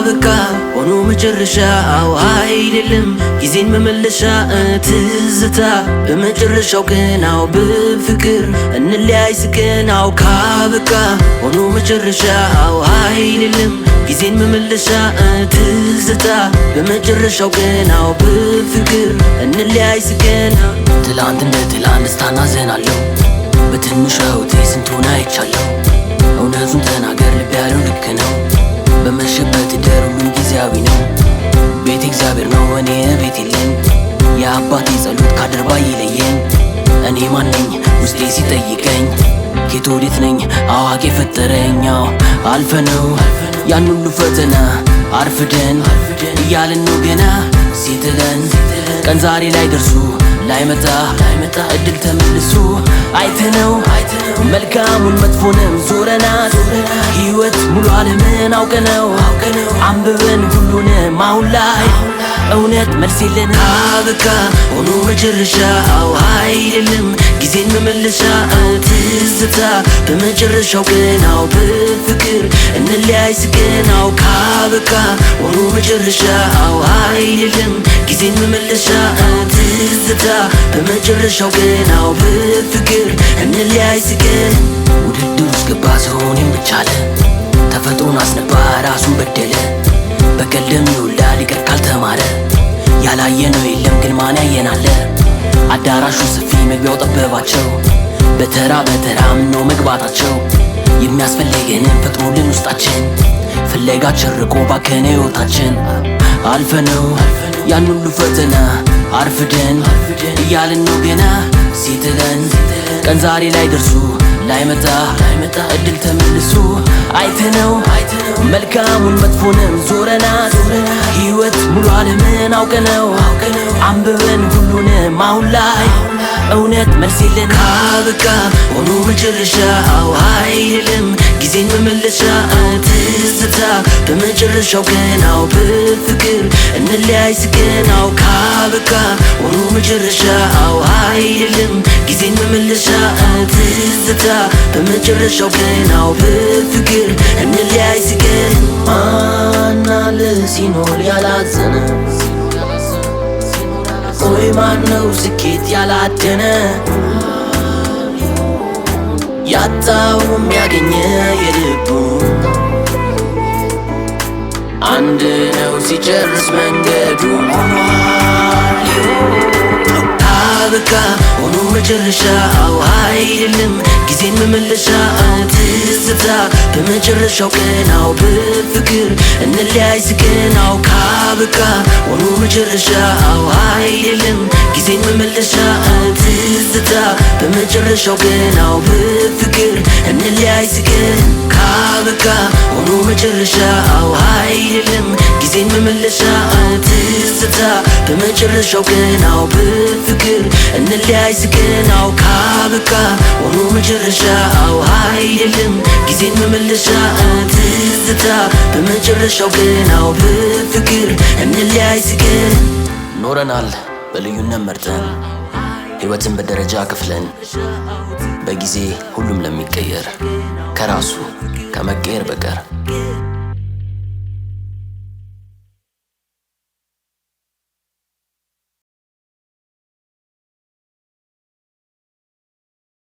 ካበቃ ሆኖ መጨረሻው አይደለም ጊዜን መመለሻ ትዝታ በመጨረሻው ቀናው በፍቅር እንለያይ ስቀናው ካበቃ ሆኖ መጨረሻው አይደለም ጊዜን መመለሻ ትዝታ በመጨረሻው ቀናው በፍቅር እንለያይ ስቀናው ትላንት እንደ ትላንት ስታናዘናለሁ በትንሿ ሕይወቴ ስንቱን አይቻለሁ እውነቱን ተናገር ልብ ያለው ልክ ነው በመሸበት ደር ሁሉም ጊዜያዊ ነው ቤት እግዚአብሔር ነው እኔ ቤት የለኝ የአባቴ ጸሎት ካደርባ ይለየኝ እኔ ማነኝ ውስጤ ሲጠይቀኝ ኬት ወዴት ነኝ አዋቂ ፈጠረኛው አልፈነው ያን ሁሉ ፈተና አርፍደን እያልን ነው ገና ሲጥለን ቀን ዛሬ ላይ ደርሱ ላይመጣ እድል ተመልሶ አይተነው መልካሙን መጥፎንም ዞረናት ሕይወት ሙሉ ዓለምን አውቀነው አንብበን ሁሉንም አሁን ላይ እውነት መልስ የለን ካበቃ ሆኖ መጨረሻው አይደለም ጊዜን መመለሻ ትዝታ በመጨረሻው ቀናው በፍቅር እንለያይ ስቀናው ካበቃ ሆኖ መጨረሻው አይደለም ጊዜን መመለሻ ትዝታ በመጨረሻው ቀናው በፍቅር እንለያይ ስቀን ውድድር ውስጥ ገባ ሰውን ብቻለ ተፈጥሮን አስነባ ራሱን በደለ በቀልድም ይውላል ይቅር ካልተማረ ያላየነው የለም ግን ማን ያየናለ አዳራሹ ሰፊ መግቢያው ጠበባቸው በተራ ምነው መግባታቸው የሚያስፈልገንን ፈጥሮልን ውስጣችን ፍለጋችን ርቆ ባከነ ሕይወታችን አልፈነው ያን ሁሉ ፈተና አርፍደን እያልን ነው ገና ሲጥለን ቀን ዛሬ ላይ ደርሱ ላይመጣ እድል ተመልሶ አይተነው መልካሙን መጥፎንም ዞረናት ሕይወት ሙሉ ዓለምን አውቀነው አንብበን ሁሉንም አሁን ላይ እውነት መልስ የለን ካበቃ ሆኖ መጨረሻው አይደለም ጊዜን መመለሻ ትዝታ በመጨረሻው ቀናው በፍቅር እንለያይ ስቀናው ካበቃ ሆኖ መጨረሻው አይደለም ጊዜን መመለሻ ትዝታ በመጨረሻው ቀናው በፍቅር እንለያይ ስቀን ማናለ ሲኖር ያላዘነ ቆይ ማነው ስኬት ያላደነ ያጣውም ያገኘ የልቡ አንድ ነው ሲጨርስ መንገዱ ካበቃ ሆኖ መጨረሻው አይደለም ጊዜን መመለሻ ትዝታ በመጨረሻው ቀናው በፍቅር እንለያይ ስቀናው ካበቃ ሆኖ መጨረሻው አይደለም ጊዜን መመለሻ ትዝታ በመጨረሻው ቀናው በፍቅር እንለያይ ስቀን ካበቃ ሆኖ መጨረሻው አይደለም ጊዜን መመለሻ ትዝታ በመጨረሻው ቀናው በፍቅር እንለያይ ስቀናው ካበቃ ሆኖ መጨረሻው አይደለም ጊዜን መመለሻ ትዝታ በመጨረሻው ቀናው በፍቅር እንለያይ ስቀን ኖረናል በልዩነት መርጠን ሕይወትን በደረጃ ክፍለን በጊዜ ሁሉም ለሚቀየር ከራሱ ከመቀየር በቀር